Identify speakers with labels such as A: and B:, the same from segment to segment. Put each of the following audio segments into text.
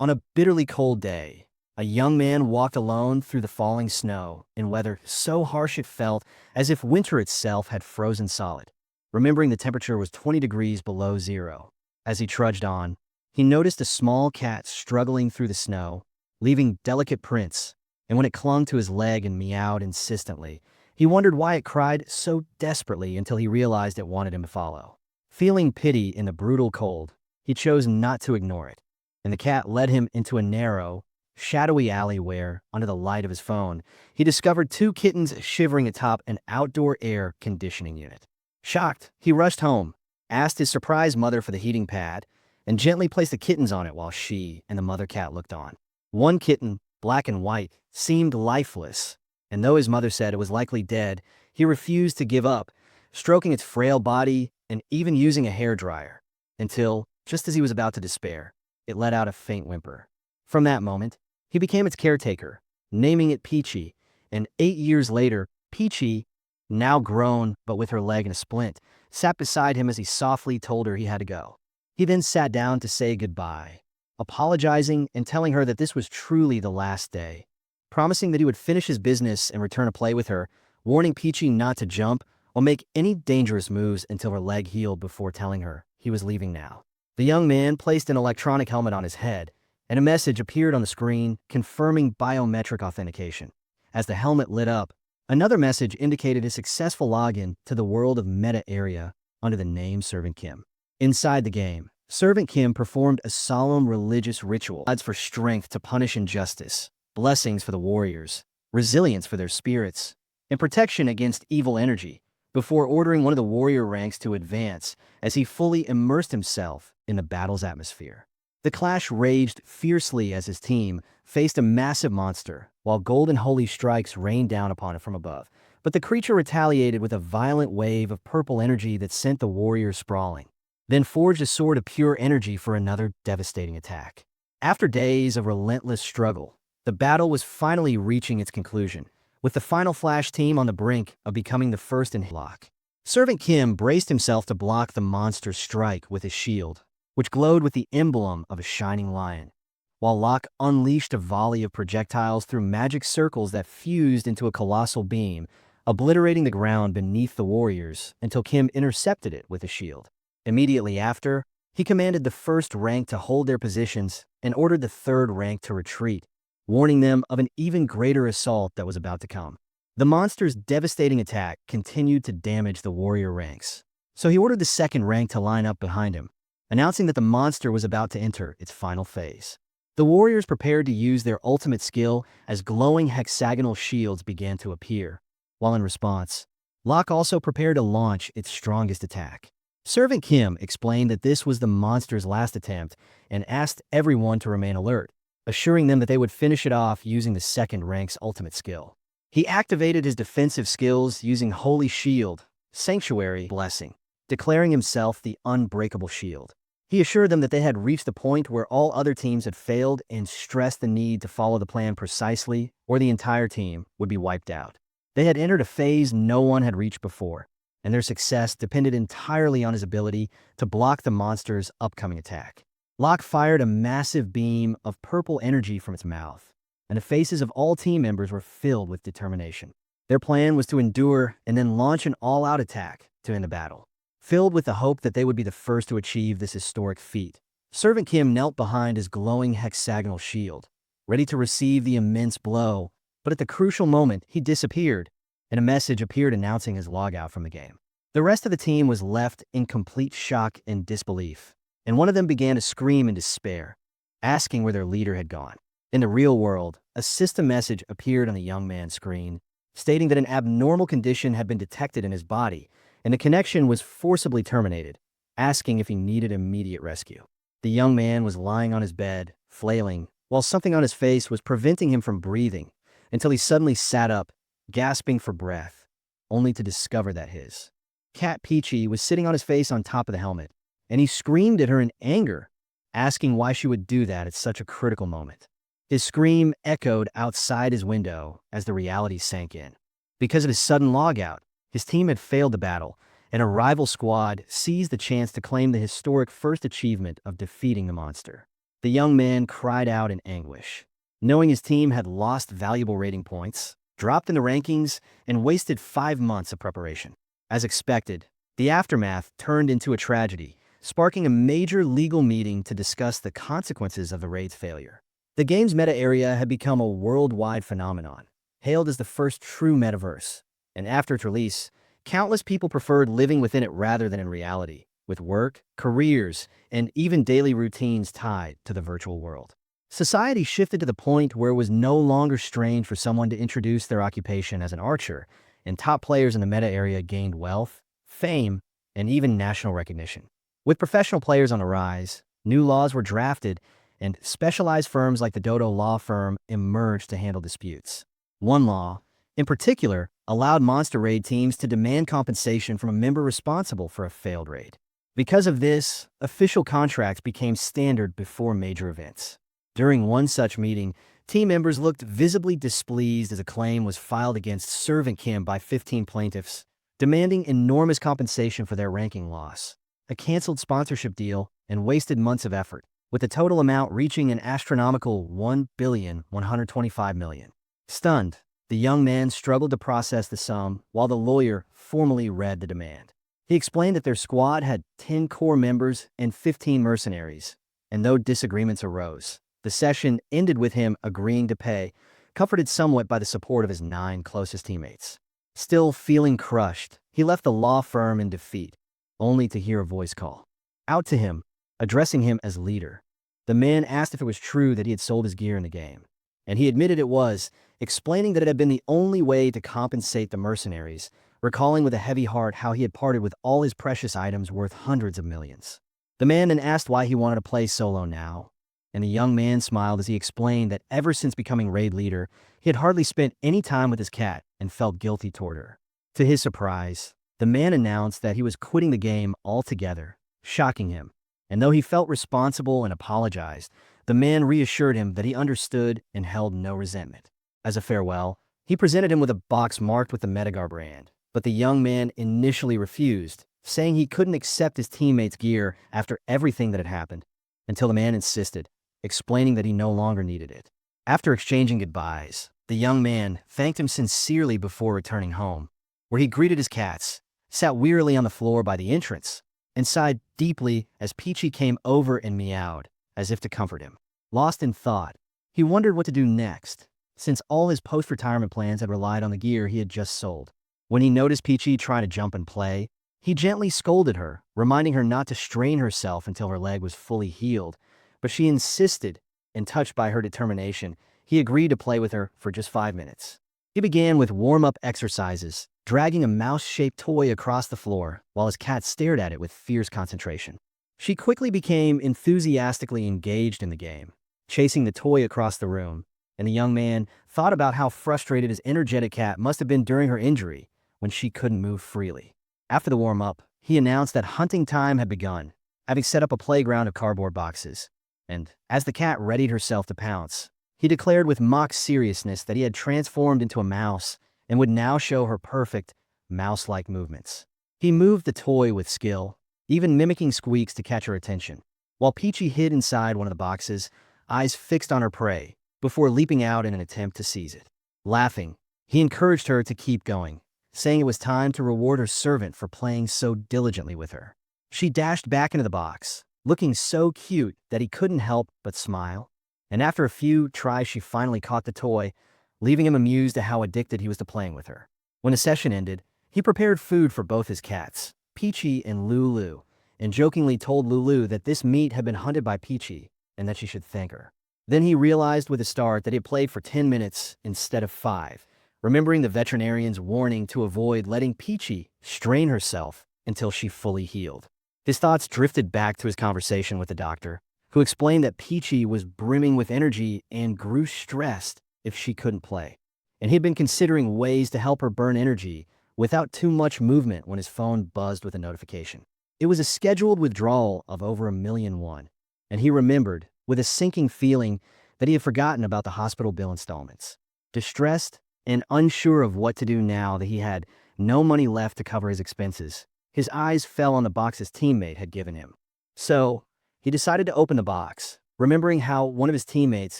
A: On a bitterly cold day, a young man walked alone through the falling snow in weather so harsh it felt as if winter itself had frozen solid. Remembering the temperature was 20 degrees below zero. As he trudged on, he noticed a small cat struggling through the snow, leaving delicate prints, and when it clung to his leg and meowed insistently, he wondered why it cried so desperately until he realized it wanted him to follow. Feeling pity in the brutal cold, he chose not to ignore it, and the cat led him into a narrow, shadowy alley where, under the light of his phone, he discovered two kittens shivering atop an outdoor air conditioning unit. Shocked, he rushed home, asked his surprised mother for the heating pad, and gently placed the kittens on it while she and the mother cat looked on. One kitten, black and white, seemed lifeless, and though his mother said it was likely dead, he refused to give up, stroking its frail body and even using a hairdryer, until, just as he was about to despair, it let out a faint whimper. From that moment, he became its caretaker, naming it Peachy, and 8 years later, Peachy, now grown but with her leg in a splint, sat beside him as he softly told her he had to go. He then sat down to say goodbye, apologizing and telling her that this was truly the last day, promising that he would finish his business and return to play with her, warning Peachy not to jump or make any dangerous moves until her leg healed before telling her he was leaving now. The young man placed an electronic helmet on his head, and a message appeared on the screen confirming biometric authentication. As the helmet lit up, another message indicated a successful login to the world of Meta area under the name Servant Kim. Inside the game, Servant Kim performed a solemn religious ritual, odds for strength to punish injustice, blessings for the warriors, resilience for their spirits, and protection against evil energy, before ordering one of the warrior ranks to advance as he fully immersed himself in the battle's atmosphere. The clash raged fiercely as his team faced a massive monster, while golden holy strikes rained down upon it from above. But the creature retaliated with a violent wave of purple energy that sent the warriors sprawling, then forged a sword of pure energy for another devastating attack. After days of relentless struggle, the battle was finally reaching its conclusion, with the final Flash team on the brink of becoming the first in block. Servant Kim braced himself to block the monster's strike with his shield, which glowed with the emblem of a shining lion, while Locke unleashed a volley of projectiles through magic circles that fused into a colossal beam, obliterating the ground beneath the warriors until Kim intercepted it with a shield. Immediately after, he commanded the first rank to hold their positions and ordered the third rank to retreat, warning them of an even greater assault that was about to come. The monster's devastating attack continued to damage the warrior ranks, so he ordered the second rank to line up behind him, announcing that the monster was about to enter its final phase. The warriors prepared to use their ultimate skill as glowing hexagonal shields began to appear, while in response, Locke also prepared to launch its strongest attack. Servant Kim explained that this was the monster's last attempt and asked everyone to remain alert, assuring them that they would finish it off using the second rank's ultimate skill. He activated his defensive skills using Holy Shield, Sanctuary Blessing, declaring himself the unbreakable shield. He assured them that they had reached the point where all other teams had failed and stressed the need to follow the plan precisely or the entire team would be wiped out. They had entered a phase no one had reached before, and their success depended entirely on his ability to block the monster's upcoming attack. Locke fired a massive beam of purple energy from its mouth, and the faces of all team members were filled with determination. Their plan was to endure and then launch an all-out attack to end the battle. Filled with the hope that they would be the first to achieve this historic feat, Servant Kim knelt behind his glowing hexagonal shield, ready to receive the immense blow, but at the crucial moment he disappeared, and a message appeared announcing his logout from the game. The rest of the team was left in complete shock and disbelief, and one of them began to scream in despair, asking where their leader had gone. In the real world, a system message appeared on the young man's screen, stating that an abnormal condition had been detected in his body, and the connection was forcibly terminated, asking if he needed immediate rescue. The young man was lying on his bed, flailing, while something on his face was preventing him from breathing, until he suddenly sat up, gasping for breath, only to discover that his cat Peachy was sitting on his face on top of the helmet, and he screamed at her in anger, asking why she would do that at such a critical moment. His scream echoed outside his window as the reality sank in. Because of his sudden logout, his team had failed the battle, and a rival squad seized the chance to claim the historic first achievement of defeating the monster. The young man cried out in anguish, knowing his team had lost valuable rating points, dropped in the rankings, and wasted 5 months of preparation. As expected, the aftermath turned into a tragedy, sparking a major legal meeting to discuss the consequences of the raid's failure. The game's meta area had become a worldwide phenomenon, hailed as the first true metaverse, and after its release, countless people preferred living within it rather than in reality, with work, careers, and even daily routines tied to the virtual world. Society shifted to the point where it was no longer strange for someone to introduce their occupation as an archer, and top players in the meta area gained wealth, fame, and even national recognition. With professional players on the rise, new laws were drafted, and specialized firms like the Dodo law firm emerged to handle disputes. One law, in particular, allowed monster raid teams to demand compensation from a member responsible for a failed raid. Because of this, official contracts became standard before major events. During one such meeting, team members looked visibly displeased as a claim was filed against Servant Kim by 15 plaintiffs, demanding enormous compensation for their ranking loss, a canceled sponsorship deal, and wasted months of effort, with the total amount reaching an astronomical $1,125,000,000. Stunned, the young man struggled to process the sum while the lawyer formally read the demand. He explained that their squad had 10 core members and 15 mercenaries, and though disagreements arose, the session ended with him agreeing to pay, comforted somewhat by the support of his 9 closest teammates. Still feeling crushed, he left the law firm in defeat, only to hear a voice call out to him, addressing him as leader. The man asked if it was true that he had sold his gear in the game, and he admitted it was, explaining that it had been the only way to compensate the mercenaries, recalling with a heavy heart how he had parted with all his precious items worth hundreds of millions. The man then asked why he wanted to play solo now, and the young man smiled as he explained that ever since becoming raid leader, he had hardly spent any time with his cat and felt guilty toward her. To his surprise, the man announced that he was quitting the game altogether, shocking him. And though he felt responsible and apologized, the man reassured him that he understood and held no resentment. As a farewell, he presented him with a box marked with the Metagar brand, but the young man initially refused, saying he couldn't accept his teammates' gear after everything that had happened, until the man insisted, explaining that he no longer needed it. After exchanging goodbyes, the young man thanked him sincerely before returning home, where he greeted his cats, sat wearily on the floor by the entrance, and sighed deeply as Peachy came over and meowed, as if to comfort him. Lost in thought, he wondered what to do next, since all his post-retirement plans had relied on the gear he had just sold. When he noticed Peachy trying to jump and play, he gently scolded her, reminding her not to strain herself until her leg was fully healed, but she insisted, and touched by her determination, he agreed to play with her for just 5 minutes. He began with warm-up exercises, dragging a mouse-shaped toy across the floor while his cat stared at it with fierce concentration. She quickly became enthusiastically engaged in the game, chasing the toy across the room, and the young man thought about how frustrated his energetic cat must have been during her injury when she couldn't move freely. After the warm-up, he announced that hunting time had begun, having set up a playground of cardboard boxes. And as the cat readied herself to pounce, he declared with mock seriousness that he had transformed into a mouse and would now show her perfect, mouse-like movements. He moved the toy with skill, even mimicking squeaks to catch her attention, while Peachy hid inside one of the boxes, eyes fixed on her prey, before leaping out in an attempt to seize it. Laughing, he encouraged her to keep going, saying it was time to reward her servant for playing so diligently with her. She dashed back into the box, looking so cute that he couldn't help but smile. And after a few tries, she finally caught the toy, leaving him amused at how addicted he was to playing with her. When the session ended, he prepared food for both his cats, Peachy and Lulu, and jokingly told Lulu that this meat had been hunted by Peachy and that she should thank her. Then he realized with a start that he had played for 10 minutes instead of 5, remembering the veterinarian's warning to avoid letting Peachy strain herself until she fully healed. His thoughts drifted back to his conversation with the doctor, who explained that Peachy was brimming with energy and grew stressed if she couldn't play. And he'd been considering ways to help her burn energy without too much movement when his phone buzzed with a notification. It was a scheduled withdrawal of over $1,000,000, and he remembered, with a sinking feeling, that he had forgotten about the hospital bill installments. Distressed and unsure of what to do now that he had no money left to cover his expenses, his eyes fell on the box his teammate had given him. So, he decided to open the box, remembering how one of his teammates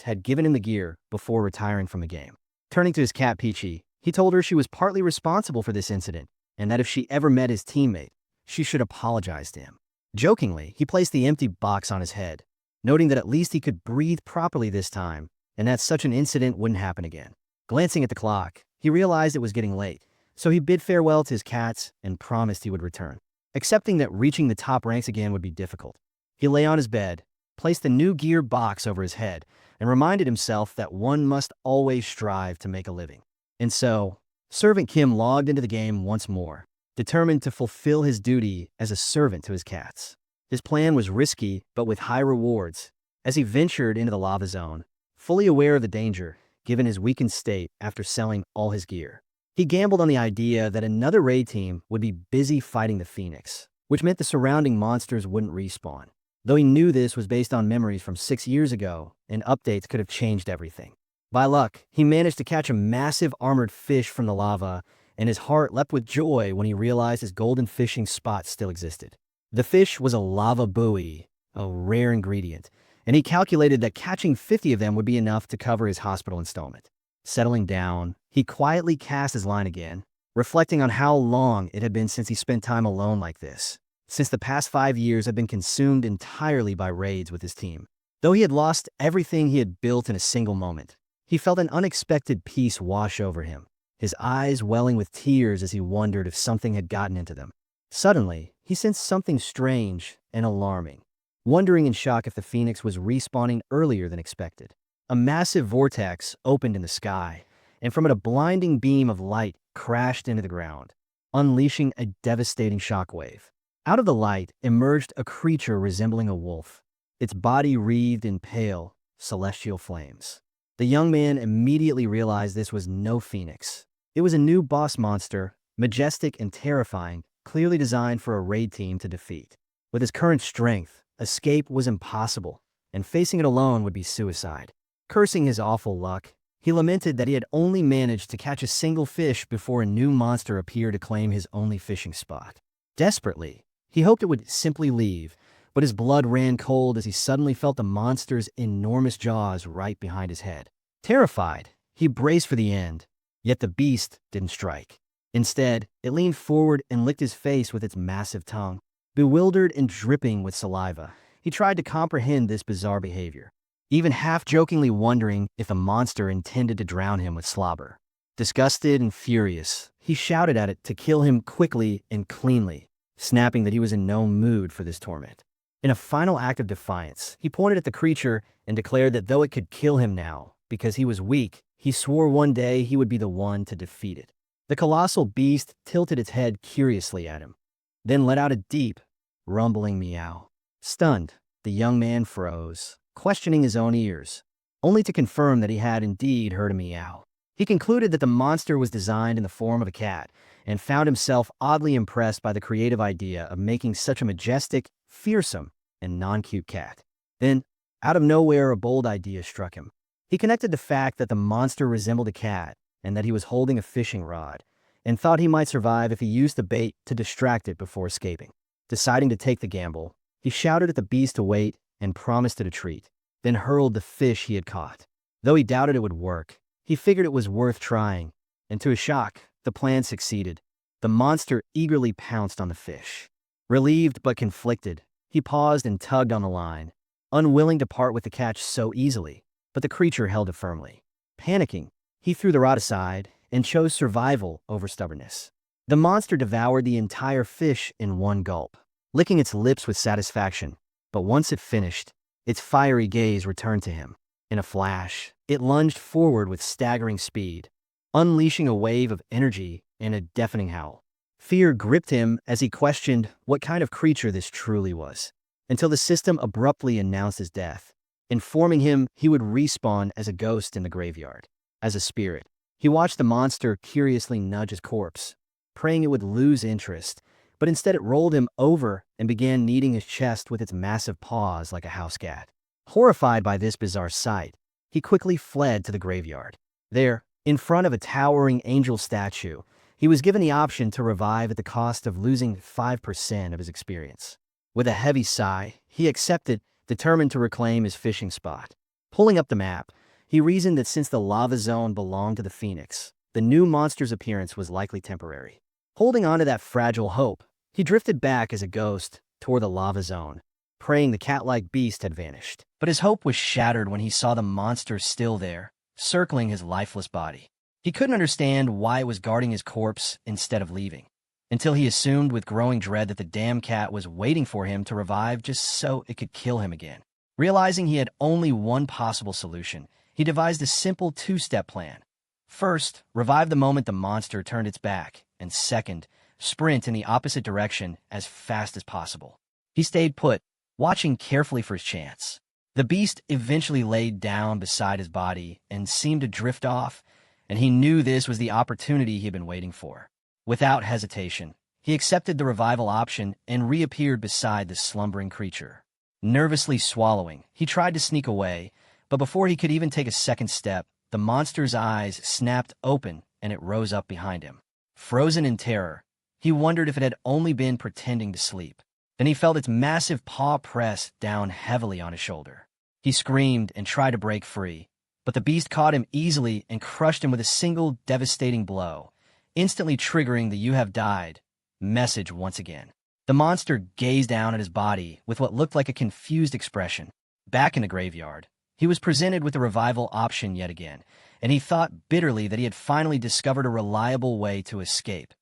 A: had given him the gear before retiring from the game. Turning to his cat Peachy, he told her she was partly responsible for this incident and that if she ever met his teammate, she should apologize to him. Jokingly, he placed the empty box on his head, noting that at least he could breathe properly this time and that such an incident wouldn't happen again. Glancing at the clock, he realized it was getting late, so he bid farewell to his cats and promised he would return. Accepting that reaching the top ranks again would be difficult, he lay on his bed, placed the new gear box over his head, and reminded himself that one must always strive to make a living. And so, Servant Kim logged into the game once more, determined to fulfill his duty as a servant to his cats. His plan was risky, but with high rewards, as he ventured into the lava zone, fully aware of the danger, given his weakened state after selling all his gear. He gambled on the idea that another raid team would be busy fighting the Phoenix, which meant the surrounding monsters wouldn't respawn. Though he knew this was based on memories from 6 years ago, and updates could have changed everything. By luck, he managed to catch a massive armored fish from the lava, and his heart leapt with joy when he realized his golden fishing spot still existed. The fish was a lava buoy, a rare ingredient, and he calculated that catching 50 of them would be enough to cover his hospital installment. Settling down, he quietly cast his line again, reflecting on how long it had been since he spent time alone like this, since the past 5 years had been consumed entirely by raids with his team. Though he had lost everything he had built in a single moment, he felt an unexpected peace wash over him, his eyes welling with tears as he wondered if something had gotten into them. Suddenly, he sensed something strange and alarming, wondering in shock if the Phoenix was respawning earlier than expected. A massive vortex opened in the sky, and from it a blinding beam of light crashed into the ground, unleashing a devastating shockwave. Out of the light emerged a creature resembling a wolf, its body wreathed in pale, celestial flames. The young man immediately realized this was no Phoenix. It was a new boss monster, majestic and terrifying, clearly designed for a raid team to defeat. With his current strength, escape was impossible, and facing it alone would be suicide. Cursing his awful luck, he lamented that he had only managed to catch a single fish before a new monster appeared to claim his only fishing spot. Desperately, he hoped it would simply leave, but his blood ran cold as he suddenly felt the monster's enormous jaws right behind his head. Terrified, he braced for the end, yet the beast didn't strike. Instead, it leaned forward and licked his face with its massive tongue. Bewildered and dripping with saliva, he tried to comprehend this bizarre behavior, even half-jokingly wondering if the monster intended to drown him with slobber. Disgusted and furious, he shouted at it to kill him quickly and cleanly, snapping that he was in no mood for this torment. In a final act of defiance, he pointed at the creature and declared that though it could kill him now, because he was weak, he swore one day he would be the one to defeat it. The colossal beast tilted its head curiously at him, then let out a deep, rumbling meow. Stunned, the young man froze, questioning his own ears, only to confirm that he had indeed heard a meow. He concluded that the monster was designed in the form of a cat, and found himself oddly impressed by the creative idea of making such a majestic, fearsome, and non-cute cat. Then, out of nowhere, a bold idea struck him. He connected the fact that the monster resembled a cat, and that he was holding a fishing rod, and thought he might survive if he used the bait to distract it before escaping. Deciding to take the gamble, he shouted at the beast to wait and promised it a treat, then hurled the fish he had caught. Though he doubted it would work, he figured it was worth trying, and to his shock, the plan succeeded. The monster eagerly pounced on the fish. Relieved but conflicted, he paused and tugged on the line, unwilling to part with the catch so easily, but the creature held it firmly. Panicking, he threw the rod aside and chose survival over stubbornness. The monster devoured the entire fish in one gulp, licking its lips with satisfaction. But once it finished, its fiery gaze returned to him. In a flash, it lunged forward with staggering speed, unleashing a wave of energy and a deafening howl. Fear gripped him as he questioned what kind of creature this truly was, until the system abruptly announced his death, informing him he would respawn as a ghost in the graveyard. As a spirit, he watched the monster curiously nudge his corpse, praying it would lose interest, but instead it rolled him over and began kneading his chest with its massive paws like a house cat. Horrified by this bizarre sight, he quickly fled to the graveyard. There, in front of a towering angel statue, he was given the option to revive at the cost of losing 5% of his experience. With a heavy sigh, he accepted, determined to reclaim his fishing spot. Pulling up the map, he reasoned that since the lava zone belonged to the Phoenix, the new monster's appearance was likely temporary. Holding on to that fragile hope, he drifted back as a ghost toward the lava zone, praying the cat-like beast had vanished. But his hope was shattered when he saw the monster still there, circling his lifeless body. He couldn't understand why it was guarding his corpse instead of leaving, until he assumed with growing dread that the damn cat was waiting for him to revive just so it could kill him again. Realizing he had only one possible solution, he devised a simple two-step plan. First, revive the moment the monster turned its back, and second, sprint in the opposite direction as fast as possible. He stayed put, watching carefully for his chance. The beast eventually laid down beside his body and seemed to drift off, and he knew this was the opportunity he had been waiting for. Without hesitation, he accepted the revival option and reappeared beside the slumbering creature. Nervously swallowing, he tried to sneak away, but before he could even take a second step, the monster's eyes snapped open and it rose up behind him. Frozen in terror, he wondered if it had only been pretending to sleep. Then he felt its massive paw press down heavily on his shoulder. He screamed and tried to break free, but the beast caught him easily and crushed him with a single devastating blow, instantly triggering the "you have died" message once again. The monster gazed down at his body with what looked like a confused expression. Back in the graveyard, he was presented with the revival option yet again, and he thought bitterly that he had finally discovered a reliable way to escape,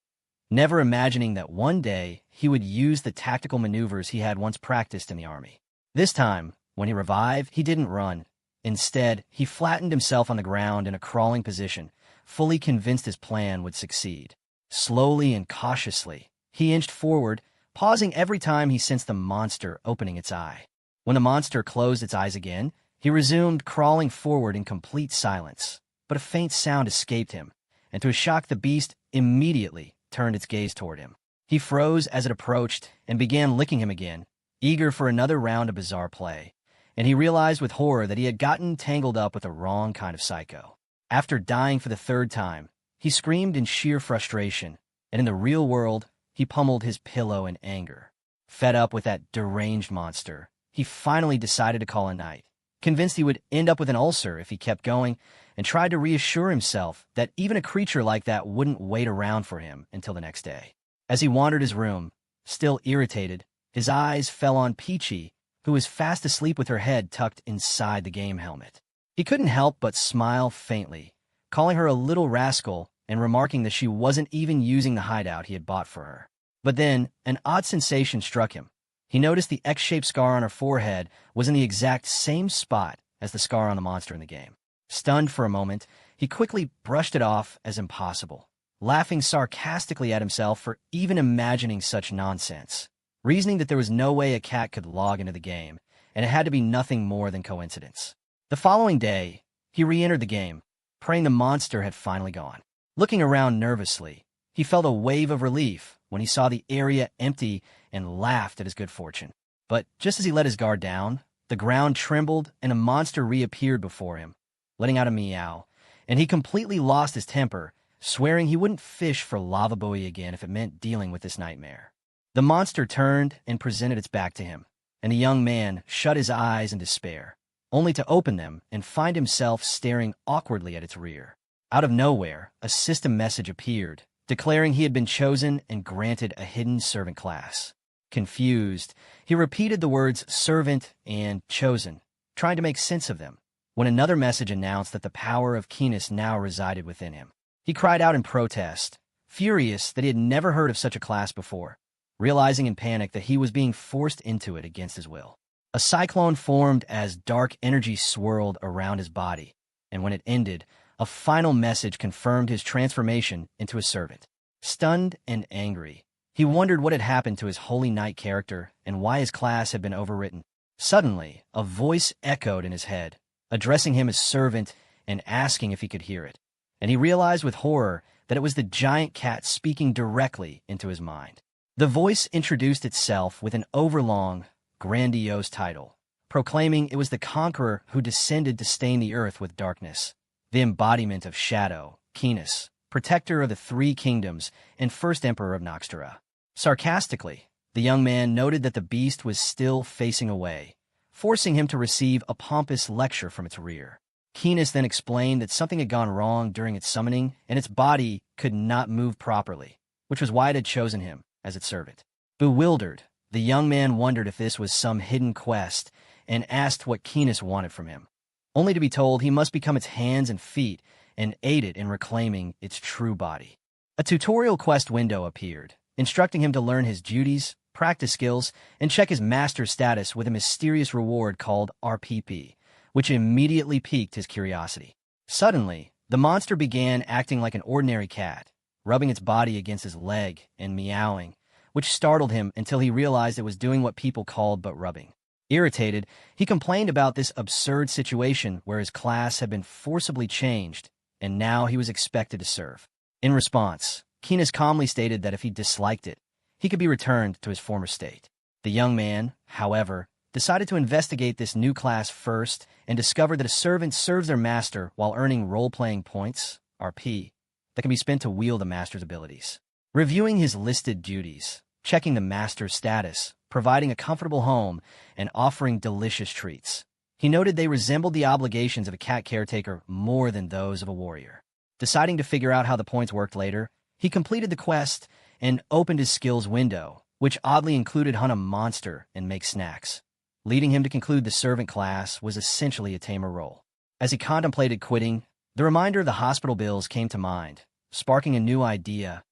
A: never imagining that one day he would use the tactical maneuvers he had once practiced in the army. This time, when he revived, he didn't run. Instead, he flattened himself on the ground in a crawling position, fully convinced his plan would succeed. Slowly and cautiously, he inched forward, pausing every time he sensed the monster opening its eye. When the monster closed its eyes again, he resumed crawling forward in complete silence. But a faint sound escaped him, and to his shock the beast immediately turned its gaze toward him. He froze as it approached and began licking him again, eager for another round of bizarre play, and he realized with horror that he had gotten tangled up with the wrong kind of psycho. After dying for the third time, he screamed in sheer frustration, and in the real world, he pummeled his pillow in anger. Fed up with that deranged monster, he finally decided to call a night, convinced he would end up with an ulcer if he kept going, and tried to reassure himself that even a creature like that wouldn't wait around for him until the next day. As he wandered his room, still irritated, his eyes fell on Peachy, who was fast asleep with her head tucked inside the game helmet. He couldn't help but smile faintly, calling her a little rascal and remarking that she wasn't even using the hideout he had bought for her. But then, an odd sensation struck him. He noticed the X-shaped scar on her forehead was in the exact same spot as the scar on the monster in the game. Stunned for a moment, he quickly brushed it off as impossible, laughing sarcastically at himself for even imagining such nonsense, reasoning that there was no way a cat could log into the game, and it had to be nothing more than coincidence. The following day, he re-entered the game, praying the monster had finally gone. Looking around nervously, he felt a wave of relief when he saw the area empty and laughed at his good fortune. But just as he let his guard down, the ground trembled and a monster reappeared before him, letting out a meow, and he completely lost his temper, swearing he wouldn't fish for lava buoy again if it meant dealing with this nightmare. The monster turned and presented its back to him, and the young man shut his eyes in despair, only to open them and find himself staring awkwardly at its rear. Out of nowhere, a system message appeared, declaring he had been chosen and granted a hidden servant class. Confused, he repeated the words servant and chosen, trying to make sense of them, when another message announced that the power of keenness now resided within him. He cried out in protest, furious that he had never heard of such a class before, realizing in panic that he was being forced into it against his will. A cyclone formed as dark energy swirled around his body, and when it ended, a final message confirmed his transformation into a servant. Stunned and angry, he wondered what had happened to his Holy Knight character and why his class had been overwritten. Suddenly, a voice echoed in his head, addressing him as servant and asking if he could hear it, and he realized with horror that it was the giant cat speaking directly into his mind. The voice introduced itself with an overlong, grandiose title, proclaiming it was the conqueror who descended to stain the earth with darkness, the embodiment of shadow, keenness, protector of the three kingdoms, and first emperor of Noxtera. Sarcastically, the young man noted that the beast was still facing away, forcing him to receive a pompous lecture from its rear. Keenus then explained that something had gone wrong during its summoning, and its body could not move properly, which was why it had chosen him as its servant. Bewildered, the young man wondered if this was some hidden quest and asked what Keenus wanted from him, only to be told he must become its hands and feet and aid it in reclaiming its true body. A tutorial quest window appeared, instructing him to learn his duties, practice skills, and check his master's status with a mysterious reward called RPP, which immediately piqued his curiosity. Suddenly, the monster began acting like an ordinary cat, rubbing its body against his leg and meowing, which startled him until he realized it was doing what people called butt rubbing. Irritated, he complained about this absurd situation where his class had been forcibly changed, and now he was expected to serve. In response, Keenus calmly stated that if he disliked it, he could be returned to his former state. The young man, however, decided to investigate this new class first and discovered that a servant serves their master while earning role-playing points, RP, that can be spent to wield the master's abilities. Reviewing his listed duties, checking the master's status, providing a comfortable home, and offering delicious treats, he noted they resembled the obligations of a cat caretaker more than those of a warrior. Deciding to figure out how the points worked later, he completed the quest and opened his skills window, which oddly included hunt a monster and make snacks, leading him to conclude the servant class was essentially a tamer role. As he contemplated quitting, the reminder of the hospital bills came to mind, sparking a new idea.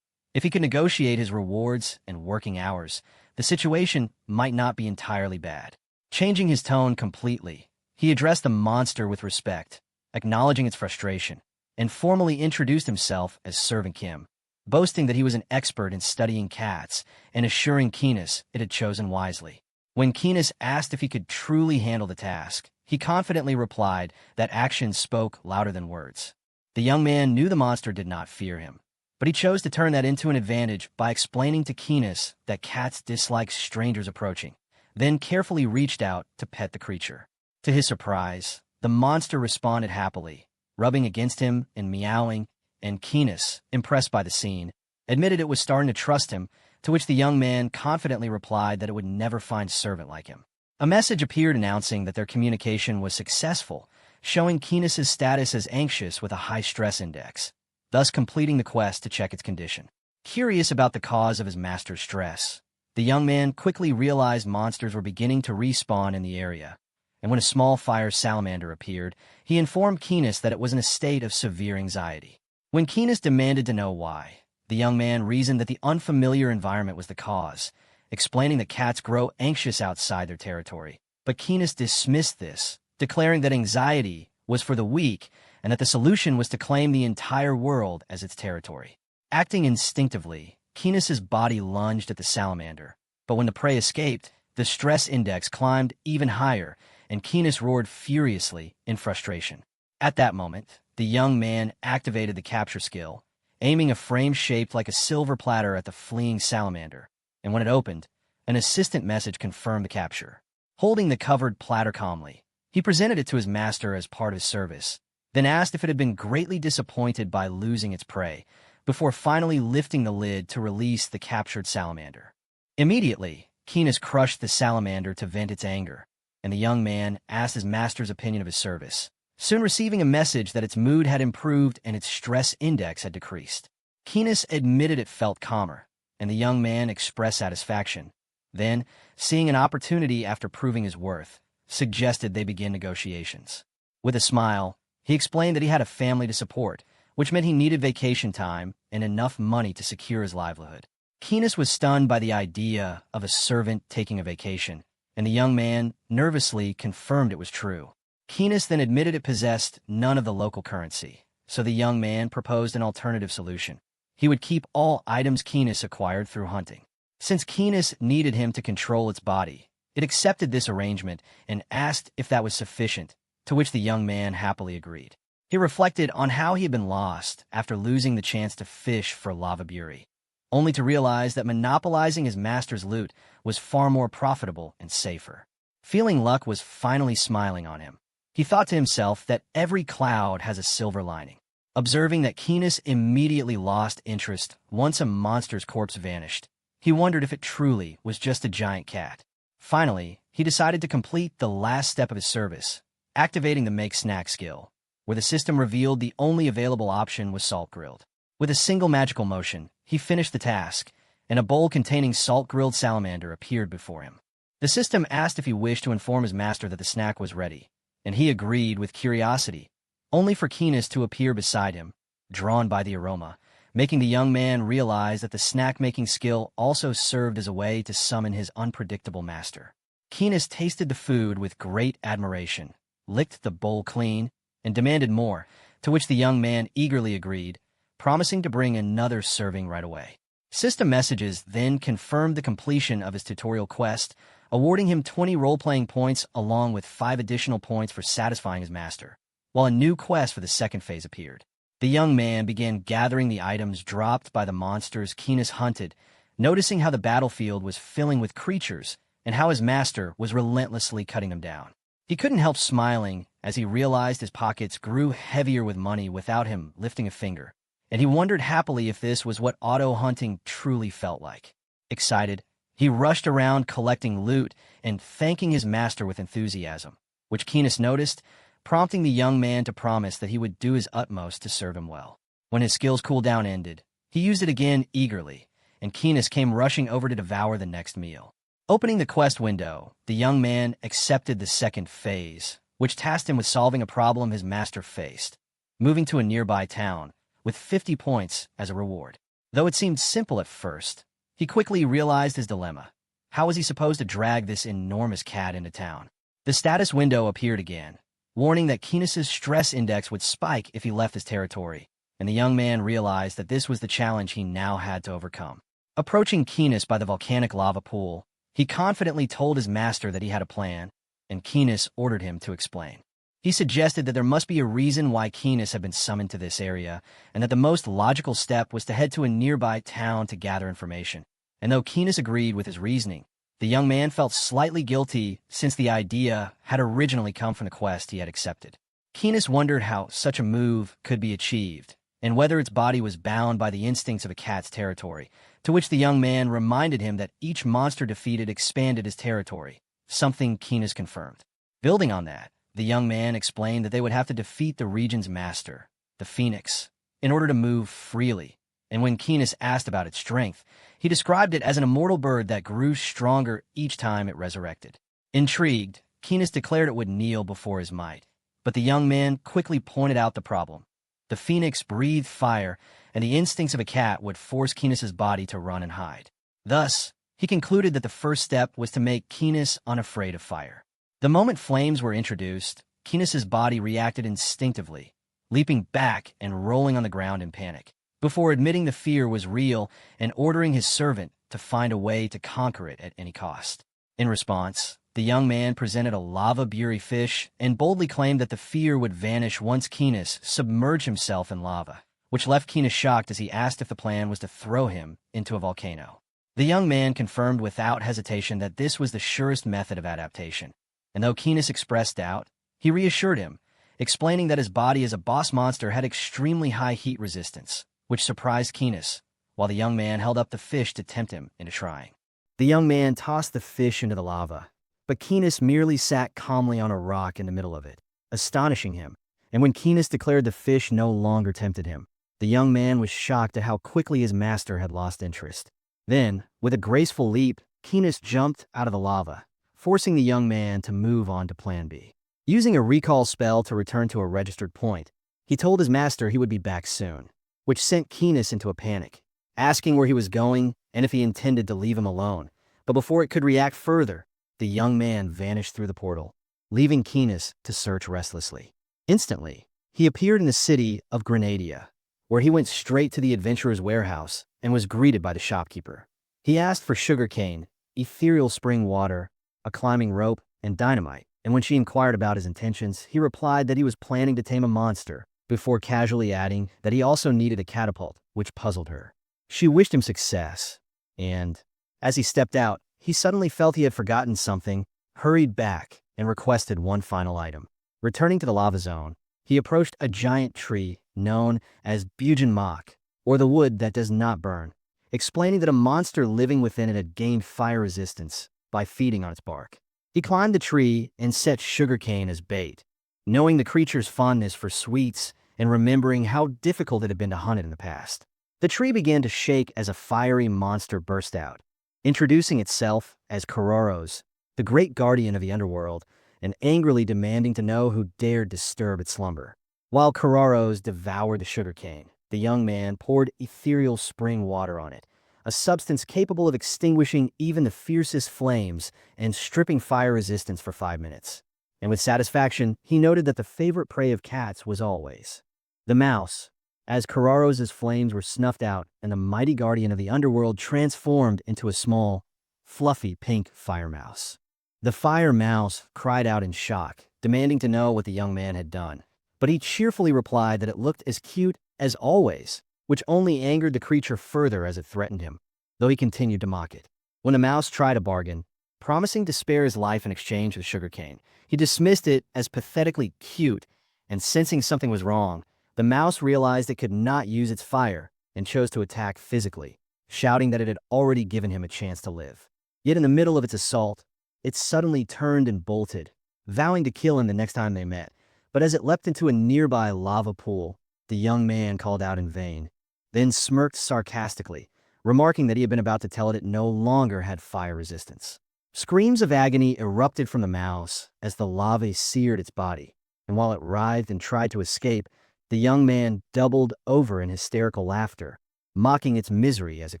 A: If he could negotiate his rewards and working hours, the situation might not be entirely bad. Changing his tone completely, he addressed the monster with respect, acknowledging its frustration, and formally introduced himself as Servant Kim, boasting that he was an expert in studying cats and assuring Keenus it had chosen wisely. When Keenus asked if he could truly handle the task, he confidently replied that actions spoke louder than words. The young man knew the monster did not fear him, but he chose to turn that into an advantage by explaining to Keenus that cats dislike strangers approaching, then carefully reached out to pet the creature. To his surprise, the monster responded happily, rubbing against him and meowing, and Keenus, impressed by the scene, admitted it was starting to trust him, to which the young man confidently replied that it would never find a servant like him. A message appeared announcing that their communication was successful, showing Keenus's status as anxious with a high stress index, thus completing the quest to check its condition. Curious about the cause of his master's stress, the young man quickly realized monsters were beginning to respawn in the area, and when a small fire salamander appeared, he informed Keenus that it was in a state of severe anxiety. When Keenus demanded to know why, the young man reasoned that the unfamiliar environment was the cause, explaining that cats grow anxious outside their territory. But Keenus dismissed this, declaring that anxiety was for the weak and that the solution was to claim the entire world as its territory. Acting instinctively, Keenus's body lunged at the salamander, but when the prey escaped, the stress index climbed even higher, and Keenus roared furiously in frustration. At that moment, the young man activated the capture skill, aiming a frame shaped like a silver platter at the fleeing salamander, and when it opened, an assistant message confirmed the capture. Holding the covered platter calmly, he presented it to his master as part of his service, then asked if it had been greatly disappointed by losing its prey, before finally lifting the lid to release the captured salamander. Immediately, Keenus crushed the salamander to vent its anger, and the young man asked his master's opinion of his service, soon receiving a message that its mood had improved and its stress index had decreased. Keenus admitted it felt calmer, and the young man expressed satisfaction. Then, seeing an opportunity after proving his worth, suggested they begin negotiations. With a smile, he explained that he had a family to support, which meant he needed vacation time and enough money to secure his livelihood. Keenus was stunned by the idea of a servant taking a vacation, and the young man nervously confirmed it was true. Keenus then admitted it possessed none of the local currency, so the young man proposed an alternative solution. He would keep all items Keenus acquired through hunting. Since Keenus needed him to control its body, it accepted this arrangement and asked if that was sufficient, to which the young man happily agreed. He reflected on how he had been lost after losing the chance to fish for lava buri, only to realize that monopolizing his master's loot was far more profitable and safer. Feeling luck was finally smiling on him, he thought to himself that every cloud has a silver lining. Observing that Keenus immediately lost interest once a monster's corpse vanished, he wondered if it truly was just a giant cat. Finally, he decided to complete the last step of his service, activating the Make Snack skill, where the system revealed the only available option was salt-grilled. With a single magical motion, he finished the task, and a bowl containing salt-grilled salamander appeared before him. The system asked if he wished to inform his master that the snack was ready, and he agreed with curiosity, only for Keenis to appear beside him, drawn by the aroma, making the young man realize that the snack-making skill also served as a way to summon his unpredictable master. Keenis tasted the food with great admiration, licked the bowl clean, and demanded more, to which the young man eagerly agreed, promising to bring another serving right away. System messages then confirmed the completion of his tutorial quest, awarding him 20 role-playing points along with 5 additional points for satisfying his master, while a new quest for the second phase appeared. The young man began gathering the items dropped by the monsters Keenis hunted, noticing how the battlefield was filling with creatures and how his master was relentlessly cutting them down. He couldn't help smiling as he realized his pockets grew heavier with money without him lifting a finger, and he wondered happily if this was what auto-hunting truly felt like. Excited, he rushed around collecting loot and thanking his master with enthusiasm, which Keenis noticed, prompting the young man to promise that he would do his utmost to serve him well. When his skill's cooldown ended, he used it again eagerly, and Keenis came rushing over to devour the next meal. Opening the quest window, the young man accepted the second phase, which tasked him with solving a problem his master faced, moving to a nearby town, with 50 points as a reward. Though it seemed simple at first, he quickly realized his dilemma. How was he supposed to drag this enormous cat into town? The status window appeared again, warning that Keenis's stress index would spike if he left his territory, and the young man realized that this was the challenge he now had to overcome. Approaching Keenis by the volcanic lava pool, he confidently told his master that he had a plan, and Keenis ordered him to explain. He suggested that there must be a reason why Keenis had been summoned to this area, and that the most logical step was to head to a nearby town to gather information. And though Keenis agreed with his reasoning, the young man felt slightly guilty since the idea had originally come from the quest he had accepted. Keenis wondered how such a move could be achieved, and whether its body was bound by the instincts of a cat's territory, to which the young man reminded him that each monster defeated expanded his territory, something Keenis confirmed. Building on that, the young man explained that they would have to defeat the region's master, the Phoenix, in order to move freely, and when Keenis asked about its strength, he described it as an immortal bird that grew stronger each time it resurrected. Intrigued, Keenis declared it would kneel before his might, but the young man quickly pointed out the problem. The Phoenix breathed fire, and the instincts of a cat would force Keenis's body to run and hide. Thus, he concluded that the first step was to make Keenis unafraid of fire. The moment flames were introduced, Keenis's body reacted instinctively, leaping back and rolling on the ground in panic, before admitting the fear was real and ordering his servant to find a way to conquer it at any cost. In response, the young man presented a lava buri fish and boldly claimed that the fear would vanish once Keenis submerged himself in lava, which left Keenis shocked as he asked if the plan was to throw him into a volcano. The young man confirmed without hesitation that this was the surest method of adaptation, and though Keenis expressed doubt, he reassured him, explaining that his body as a boss monster had extremely high heat resistance, which surprised Keenis, while the young man held up the fish to tempt him into trying. The young man tossed the fish into the lava, but Keenis merely sat calmly on a rock in the middle of it, astonishing him, and when Keenis declared the fish no longer tempted him, the young man was shocked at how quickly his master had lost interest. Then, with a graceful leap, Keenis jumped out of the lava, forcing the young man to move on to Plan B. Using a recall spell to return to a registered point, he told his master he would be back soon, which sent Keenis into a panic, asking where he was going and if he intended to leave him alone. But before it could react further, the young man vanished through the portal, leaving Keenis to search restlessly. Instantly, he appeared in the city of Grenadia, where he went straight to the adventurer's warehouse and was greeted by the shopkeeper. He asked for sugarcane, ethereal spring water, a climbing rope, and dynamite, and when she inquired about his intentions, he replied that he was planning to tame a monster, before casually adding that he also needed a catapult, which puzzled her. She wished him success, and, as he stepped out, he suddenly felt he had forgotten something, hurried back, and requested one final item. Returning to the lava zone, he approached a giant tree known as Bugenmak, or the wood that does not burn, explaining that a monster living within it had gained fire resistance by feeding on its bark. He climbed the tree and set sugarcane as bait, knowing the creature's fondness for sweets and remembering how difficult it had been to hunt it in the past. The tree began to shake as a fiery monster burst out, introducing itself as Kororos, the great guardian of the underworld, and angrily demanding to know who dared disturb its slumber. While Kororos devoured the sugarcane, the young man poured ethereal spring water on it, a substance capable of extinguishing even the fiercest flames and stripping fire resistance for 5 minutes. And with satisfaction, he noted that the favorite prey of cats was always the mouse. As Kororos' flames were snuffed out and the mighty guardian of the underworld transformed into a small, fluffy pink fire mouse. The fire mouse cried out in shock, demanding to know what the young man had done. But he cheerfully replied that it looked as cute as always, which only angered the creature further as it threatened him, though he continued to mock it. When the mouse tried a bargain, promising to spare his life in exchange for sugarcane, he dismissed it as pathetically cute, and sensing something was wrong, the mouse realized it could not use its fire and chose to attack physically, shouting that it had already given him a chance to live. Yet in the middle of its assault, it suddenly turned and bolted, vowing to kill him the next time they met. But as it leapt into a nearby lava pool, the young man called out in vain, then smirked sarcastically, remarking that he had been about to tell it no longer had fire resistance. Screams of agony erupted from the mouse as the lava seared its body, and while it writhed and tried to escape, the young man doubled over in hysterical laughter, mocking its misery as it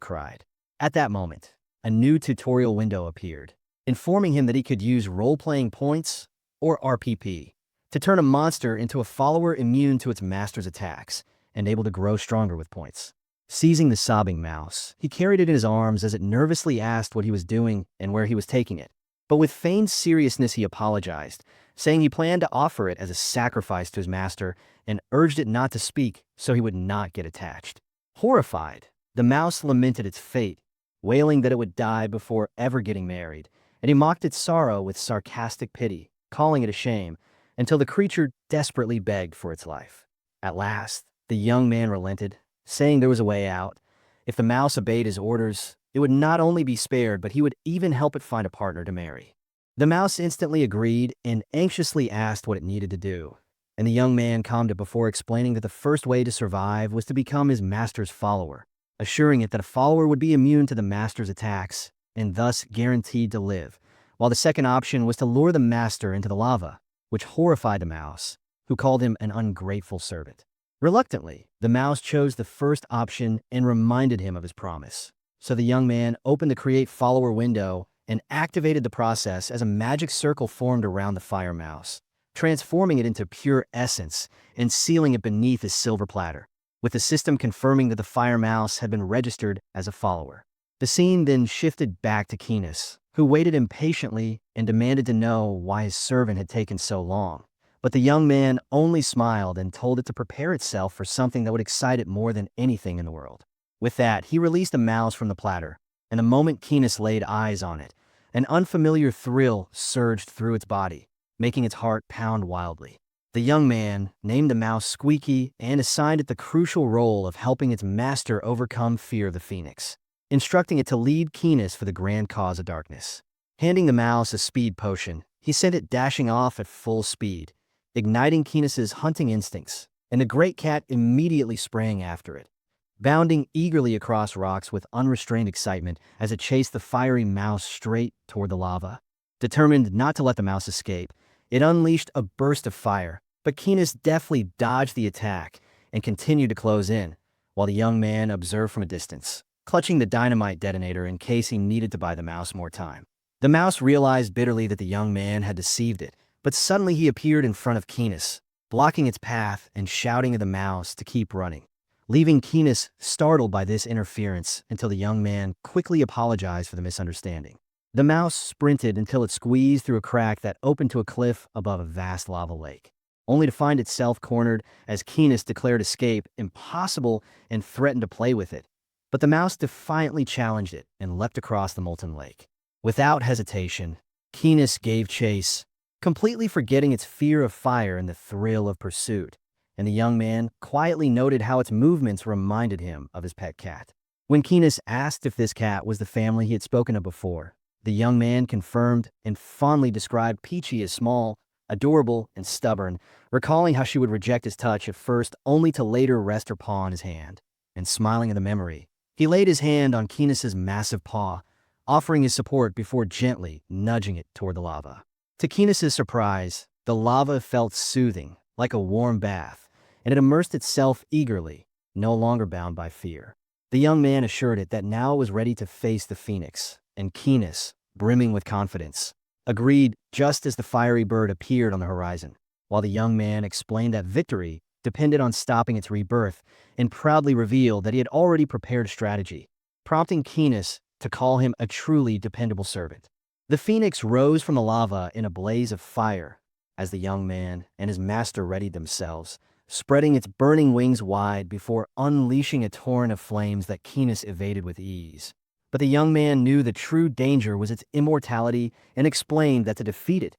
A: cried. At that moment, a new tutorial window appeared, informing him that he could use role-playing points, or RPP, to turn a monster into a follower immune to its master's attacks and able to grow stronger with points. Seizing the sobbing mouse, he carried it in his arms as it nervously asked what he was doing and where he was taking it. But with feigned seriousness he apologized, saying he planned to offer it as a sacrifice to his master and urged it not to speak so he would not get attached. Horrified, the mouse lamented its fate, wailing that it would die before ever getting married, and he mocked its sorrow with sarcastic pity, calling it a shame, until the creature desperately begged for its life. At last, the young man relented, saying there was a way out. If the mouse obeyed his orders, it would not only be spared, but he would even help it find a partner to marry. The mouse instantly agreed and anxiously asked what it needed to do, and the young man calmed it before explaining that the first way to survive was to become his master's follower, assuring it that a follower would be immune to the master's attacks and thus guaranteed to live, while the second option was to lure the master into the lava, which horrified the mouse, who called him an ungrateful servant. Reluctantly, the mouse chose the first option and reminded him of his promise. So the young man opened the Create Follower window and activated the process as a magic circle formed around the fire mouse, transforming it into pure essence and sealing it beneath his silver platter, with the system confirming that the fire mouse had been registered as a follower. The scene then shifted back to Keenis, who waited impatiently and demanded to know why his servant had taken so long. But the young man only smiled and told it to prepare itself for something that would excite it more than anything in the world. With that, he released the mouse from the platter, and the moment Keenis laid eyes on it, an unfamiliar thrill surged through its body, making its heart pound wildly. The young man named the mouse Squeaky and assigned it the crucial role of helping its master overcome fear of the phoenix, instructing it to lead Keenis for the grand cause of darkness. Handing the mouse a speed potion, he sent it dashing off at full speed, igniting Keenis's hunting instincts, and the great cat immediately sprang after it, bounding eagerly across rocks with unrestrained excitement as it chased the fiery mouse straight toward the lava. Determined not to let the mouse escape, it unleashed a burst of fire, but Keenis deftly dodged the attack and continued to close in, while the young man observed from a distance, clutching the dynamite detonator in case he needed to buy the mouse more time. The mouse realized bitterly that the young man had deceived it, but suddenly he appeared in front of Keenis, blocking its path and shouting at the mouse to keep running, leaving Keenis startled by this interference until the young man quickly apologized for the misunderstanding. The mouse sprinted until it squeezed through a crack that opened to a cliff above a vast lava lake, only to find itself cornered as Keenis declared escape impossible and threatened to play with it. But the mouse defiantly challenged it and leapt across the molten lake. Without hesitation, Keenis gave chase, completely forgetting its fear of fire and the thrill of pursuit, and the young man quietly noted how its movements reminded him of his pet cat. When Keenis asked if this cat was the family he had spoken of before, The young man confirmed and fondly described Peachy as small, adorable, and stubborn, recalling how she would reject his touch at first only to later rest her paw on his hand. And smiling at the memory, he laid his hand on Keenis's massive paw, offering his support before gently nudging it toward the lava. To Keenis's surprise, the lava felt soothing, like a warm bath, and it immersed itself eagerly, no longer bound by fear. The young man assured it that now it was ready to face the phoenix, and Keenis, brimming with confidence, agreed just as the fiery bird appeared on the horizon, while the young man explained that victory depended on stopping its rebirth and proudly revealed that he had already prepared a strategy, prompting Keenis to call him a truly dependable servant. The phoenix rose from the lava in a blaze of fire as the young man and his master readied themselves, spreading its burning wings wide before unleashing a torrent of flames that Keenis evaded with ease. But the young man knew the true danger was its immortality and explained that to defeat it,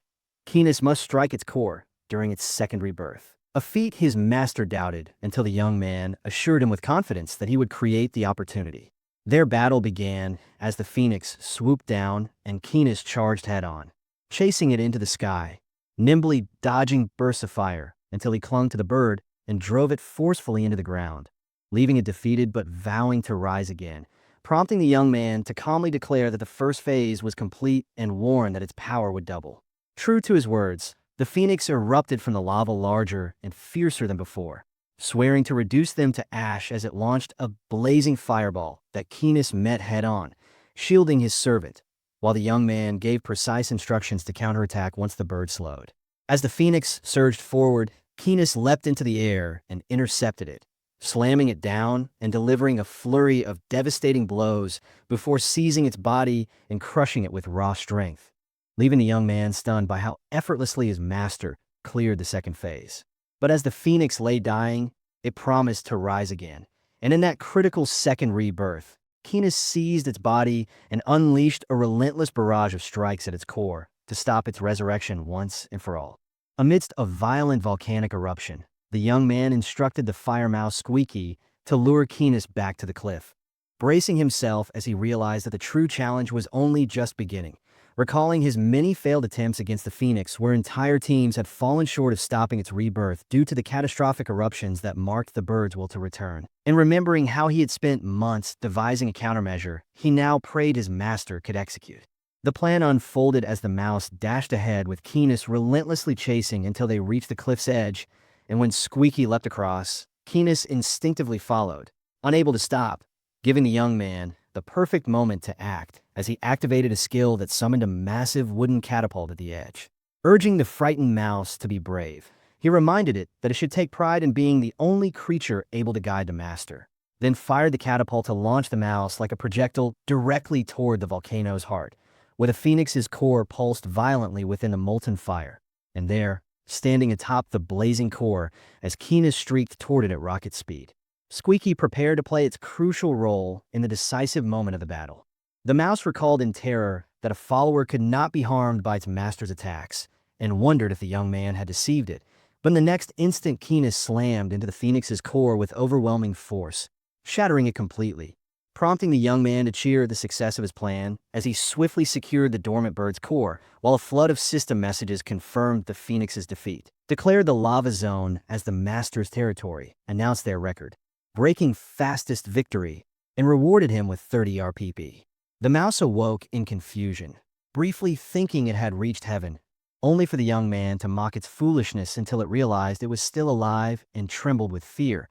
A: Keenis must strike its core during its second rebirth. A feat his master doubted until the young man assured him with confidence that he would create the opportunity. Their battle began as the phoenix swooped down and Keenis charged head-on, chasing it into the sky, nimbly dodging bursts of fire until he clung to the bird and drove it forcefully into the ground, leaving it defeated but vowing to rise again, prompting the young man to calmly declare that the first phase was complete and warn that its power would double. True to his words, the phoenix erupted from the lava larger and fiercer than before, swearing to reduce them to ash as it launched a blazing fireball that Keenis met head-on, shielding his servant, while the young man gave precise instructions to counterattack once the bird slowed. As the phoenix surged forward, Keenis leapt into the air and intercepted it, slamming it down and delivering a flurry of devastating blows before seizing its body and crushing it with raw strength, leaving the young man stunned by how effortlessly his master cleared the second phase. But as the phoenix lay dying, it promised to rise again, and in that critical second rebirth, Keenis seized its body and unleashed a relentless barrage of strikes at its core to stop its resurrection once and for all. Amidst a violent volcanic eruption, the young man instructed the fire mouse Squeaky to lure Keenis back to the cliff, bracing himself as he realized that the true challenge was only just beginning, recalling his many failed attempts against the phoenix where entire teams had fallen short of stopping its rebirth due to the catastrophic eruptions that marked the bird's will to return. And remembering how he had spent months devising a countermeasure, he now prayed his master could execute. The plan unfolded as the mouse dashed ahead with Keenis relentlessly chasing until they reached the cliff's edge, and when Squeaky leapt across, Keenis instinctively followed, unable to stop, giving the young man the perfect moment to act as he activated a skill that summoned a massive wooden catapult at the edge. Urging the frightened mouse to be brave, he reminded it that it should take pride in being the only creature able to guide the master, then fired the catapult to launch the mouse like a projectile directly toward the volcano's heart, where the phoenix's core pulsed violently within the molten fire. And there, standing atop the blazing core as Keenis streaked toward it at rocket speed, Squeaky prepared to play its crucial role in the decisive moment of the battle. The mouse recalled in terror that a follower could not be harmed by its master's attacks, and wondered if the young man had deceived it. But in the next instant, Keenis slammed into the phoenix's core with overwhelming force, shattering it completely, prompting the young man to cheer the success of his plan as he swiftly secured the dormant bird's core, while a flood of system messages confirmed the phoenix's defeat, declared the lava zone as the master's territory, announced their record breaking fastest victory, and rewarded him with 30 RPP. The mouse awoke in confusion, briefly thinking it had reached heaven, only for the young man to mock its foolishness until it realized it was still alive and trembled with fear,